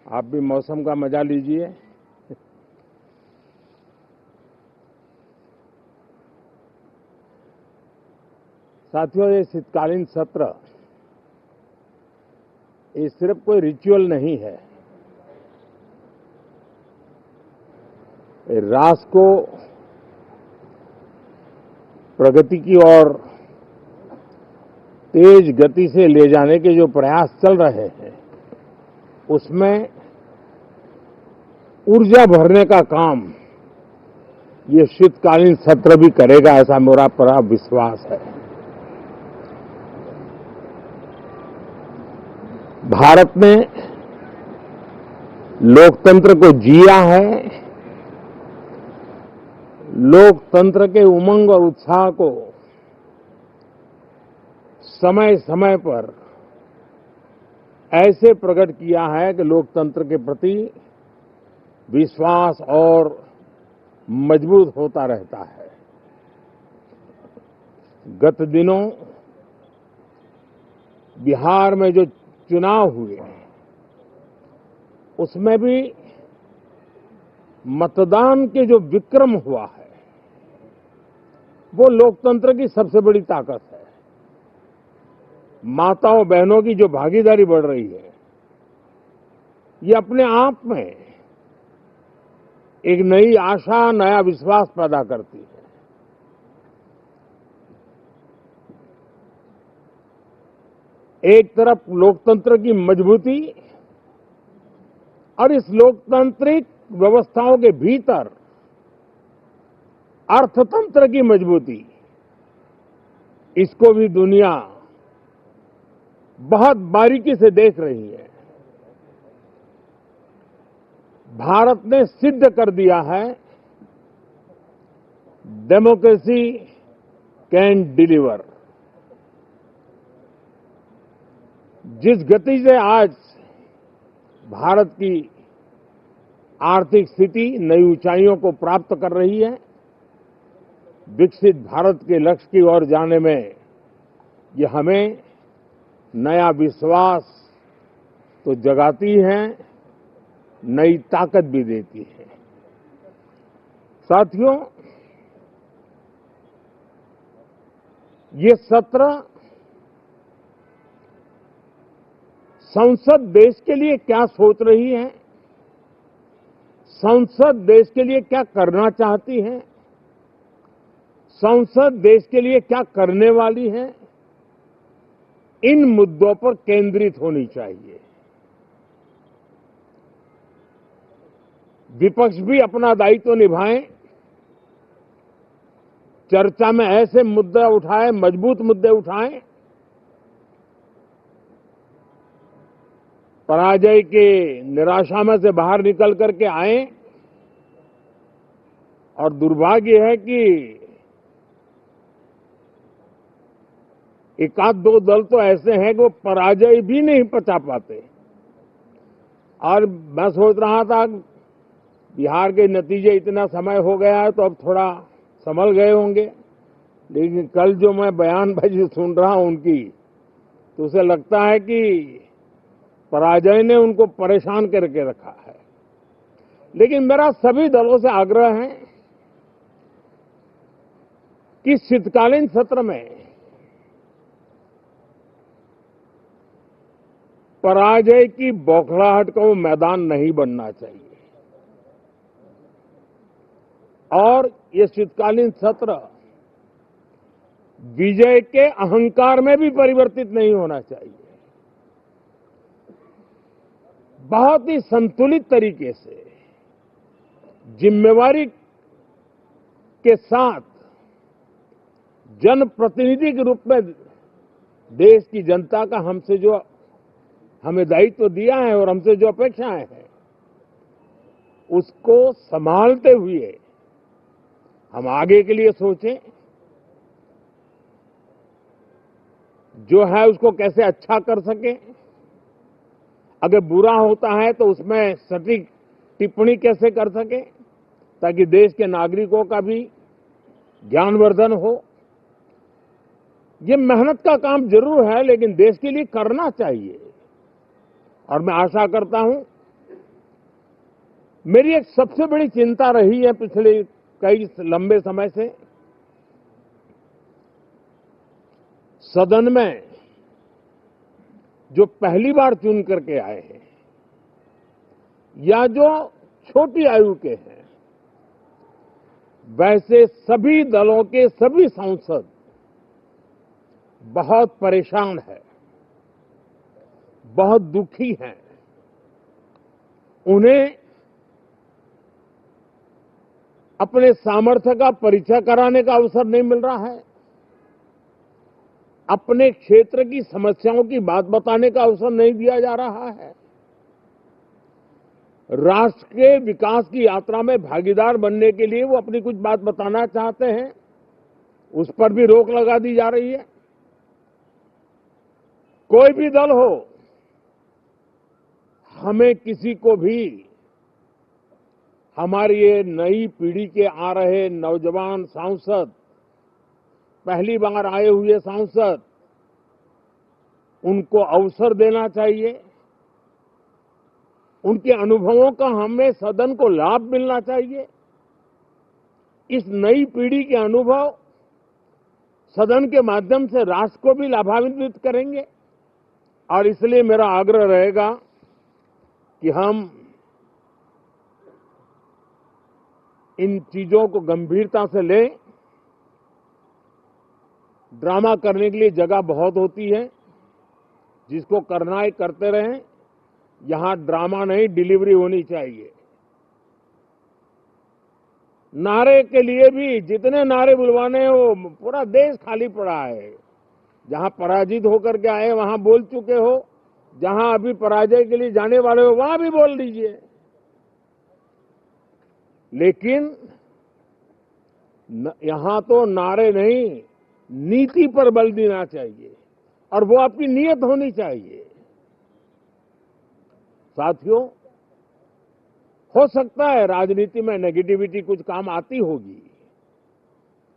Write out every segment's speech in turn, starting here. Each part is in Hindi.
आप भी मौसम का मजा लीजिए। साथियों, ये शीतकालीन सत्र ये सिर्फ कोई रिचुअल नहीं है। राष्ट्र को प्रगति की ओर तेज गति से ले जाने के जो प्रयास चल रहे हैं, उसमें ऊर्जा भरने का काम ये शीतकालीन सत्र भी करेगा, ऐसा मेरा पूरा विश्वास है। भारत ने लोकतंत्र को जिया है, लोकतंत्र के उमंग और उत्साह को समय समय पर ऐसे प्रकट किया है कि लोकतंत्र के प्रति विश्वास और मजबूत होता रहता है। गत दिनों बिहार में जो चुनाव हुए, उसमें भी मतदान के जो विक्रम हुआ है, वो लोकतंत्र की सबसे बड़ी ताकत है। माताओं बहनों की जो भागीदारी बढ़ रही है, ये अपने आप में एक नई आशा, नया विश्वास पैदा करती है। एक तरफ लोकतंत्र की मजबूती और इस लोकतांत्रिक व्यवस्थाओं के भीतर अर्थतंत्र की मजबूती, इसको भी दुनिया बहुत बारीकी से देख रही है। भारत ने सिद्ध कर दिया है, डेमोक्रेसी कैन डिलीवर। जिस गति से आज भारत की आर्थिक स्थिति नई ऊंचाइयों को प्राप्त कर रही है, विकसित भारत के लक्ष्य की ओर जाने में ये हमें नया विश्वास तो जगाती है, नई ताकत भी देती है। साथियों, ये सत्र संसद देश के लिए क्या सोच रही है, संसद देश के लिए क्या करना चाहती है, संसद देश के लिए क्या करने वाली है, इन मुद्दों पर केंद्रित होनी चाहिए। विपक्ष भी अपना दायित्व निभाएं, चर्चा में ऐसे मुद्दे उठाएं, मजबूत मुद्दे उठाएं, पराजय के निराशा में से बाहर निकल करके आए। और दुर्भाग्य है कि एक आध दो दल तो ऐसे हैं कि वो पराजय भी नहीं पचा पाते। और मैं सोच रहा था बिहार के नतीजे इतना समय हो गया है तो अब थोड़ा संभल गए होंगे, लेकिन कल जो मैं बयानबाजी सुन रहा हूं उनकी, तो उसे लगता है कि पराजय ने उनको परेशान करके रखा है। लेकिन मेरा सभी दलों से आग्रह है कि शीतकालीन सत्र में पराजय की बौखलाहट का वो मैदान नहीं बनना चाहिए। और ये शीतकालीन सत्र विजय के अहंकार में भी परिवर्तित नहीं होना चाहिए। बहुत ही संतुलित तरीके से, जिम्मेवारी के साथ, जनप्रतिनिधि के रूप में देश की जनता का हमें दायित्व दिया है और हमसे जो अपेक्षाएं हैं, उसको संभालते हुए हम आगे के लिए सोचें। जो है उसको कैसे अच्छा कर सके, अगर बुरा होता है तो उसमें सटीक टिप्पणी कैसे कर सके, ताकि देश के नागरिकों का भी ज्ञानवर्धन हो। ये मेहनत का काम जरूर है, लेकिन देश के लिए करना चाहिए। और मैं आशा करता हूं मेरी एक सबसे बड़ी चिंता रही है पिछले कई लंबे समय से, सदन में जो पहली बार चुन करके आए हैं या जो छोटी आयु के हैं, वैसे सभी दलों के सभी सांसद बहुत परेशान हैं, बहुत दुखी हैं। उन्हें अपने सामर्थ्य का परिचय कराने का अवसर नहीं मिल रहा है, अपने क्षेत्र की समस्याओं की बात बताने का अवसर नहीं दिया जा रहा है। राष्ट्र के विकास की यात्रा में भागीदार बनने के लिए वो अपनी कुछ बात बताना चाहते हैं, उस पर भी रोक लगा दी जा रही है। कोई भी दल हो, हमें किसी को भी हमारी ये नई पीढ़ी के आ रहे नौजवान सांसद, पहली बार आए हुए सांसद, उनको अवसर देना चाहिए। उनके अनुभवों का हमें सदन को लाभ मिलना चाहिए। इस नई पीढ़ी के अनुभव सदन के माध्यम से राष्ट्र को भी लाभान्वित करेंगे और इसलिए मेरा आग्रह रहेगा कि हम इन चीजों को गंभीरता से लें। ड्रामा करने के लिए जगह बहुत होती है, जिसको करना है करते रहें। यहां ड्रामा नहीं, डिलीवरी होनी चाहिए। नारे के लिए भी जितने नारे बुलवाने हैं, वो पूरा देश खाली पड़ा है। जहां पराजित होकर के आए वहां बोल चुके हो, जहां अभी पराजय के लिए जाने वाले हो वहां भी बोल दीजिए, लेकिन यहां तो नारे नहीं, नीति पर बल देना चाहिए और वो आपकी नीयत होनी चाहिए। साथियों, हो सकता है राजनीति में नेगेटिविटी कुछ काम आती होगी,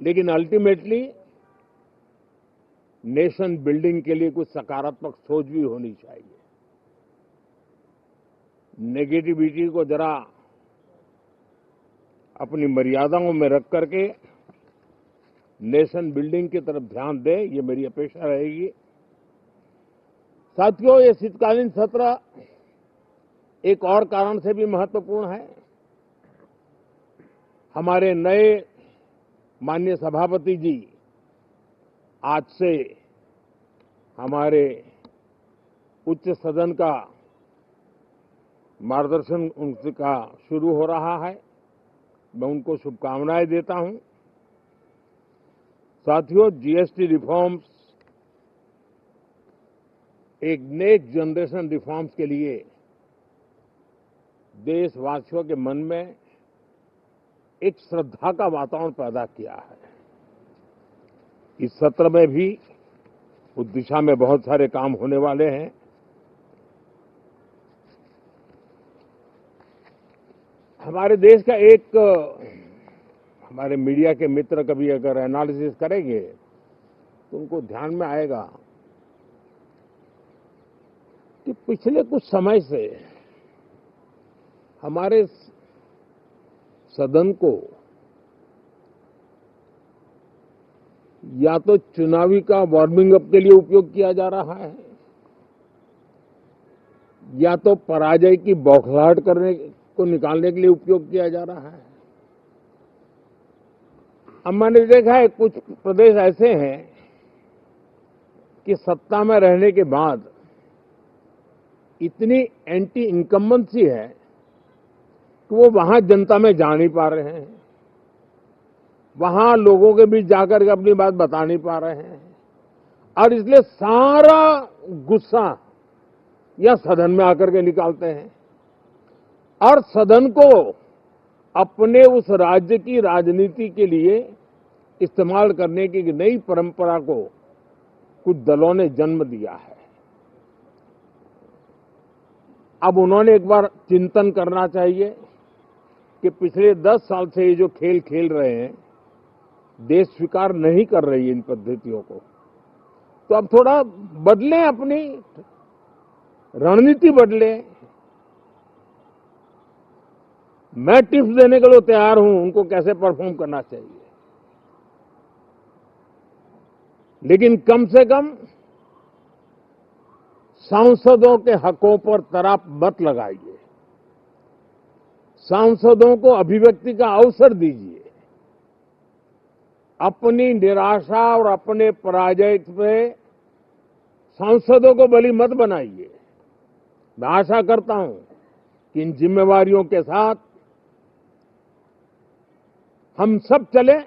लेकिन अल्टीमेटली नेशन बिल्डिंग के लिए कुछ सकारात्मक सोच भी होनी चाहिए। नेगेटिविटी को जरा अपनी मर्यादाओं में रख करके नेशन बिल्डिंग की तरफ ध्यान दें, ये मेरी अपेक्षा रहेगी। साथियों, ये शीतकालीन सत्र एक और कारण से भी महत्वपूर्ण है। हमारे नए माननीय सभापति जी आज से हमारे उच्च सदन का मार्गदर्शन उनका शुरू हो रहा है। मैं उनको शुभकामनाएं देता हूं। साथियों, जीएसटी रिफॉर्म्स एक नेक्स्ट जनरेशन रिफॉर्म्स के लिए देशवासियों के मन में एक श्रद्धा का वातावरण पैदा किया है। इस सत्र में भी उस दिशा में बहुत सारे काम होने वाले हैं। हमारे देश का एक, हमारे मीडिया के मित्र कभी अगर एनालिसिस करेंगे तो उनको ध्यान में आएगा कि पिछले कुछ समय से हमारे सदन को या तो चुनावी का वार्मिंग अप के लिए उपयोग किया जा रहा है, या तो पराजय की बौखलाहट करने को निकालने के लिए उपयोग किया जा रहा है। अब मैंने देखा है कुछ प्रदेश ऐसे हैं कि सत्ता में रहने के बाद इतनी एंटी इनकम्बेंसी है कि वो वहां जनता में जा नहीं पा रहे हैं, वहां लोगों के बीच जाकर के अपनी बात बता नहीं पा रहे हैं, और इसलिए सारा गुस्सा या सदन में आकर के निकालते हैं और सदन को अपने उस राज्य की राजनीति के लिए इस्तेमाल करने की नई परंपरा को कुछ दलों ने जन्म दिया है। अब उन्होंने एक बार चिंतन करना चाहिए कि पिछले 10 साल से ये जो खेल खेल रहे हैं, देश स्वीकार नहीं कर रही है इन पद्धतियों को, तो अब थोड़ा बदलें, अपनी रणनीति बदलें। मैं टिप्स देने के लिए तैयार हूं उनको कैसे परफॉर्म करना चाहिए, लेकिन कम से कम सांसदों के हकों पर तराप मत लगाइए, सांसदों को अभिव्यक्ति का अवसर दीजिए, अपनी निराशा और अपने पराजय पे सांसदों को बलि मत बनाइए। मैं आशा करता हूं कि इन जिम्मेवारियों के साथ हम सब चलें,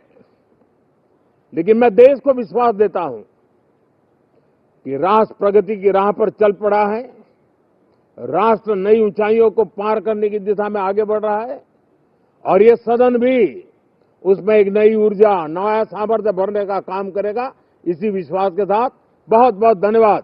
लेकिन मैं देश को विश्वास देता हूं कि राष्ट्र प्रगति की राह पर चल पड़ा है, राष्ट्र नई ऊंचाइयों को पार करने की दिशा में आगे बढ़ रहा है और ये सदन भी उसमें एक नई ऊर्जा, नया सामर्थ्य भरने का काम करेगा। इसी विश्वास के साथ बहुत बहुत धन्यवाद।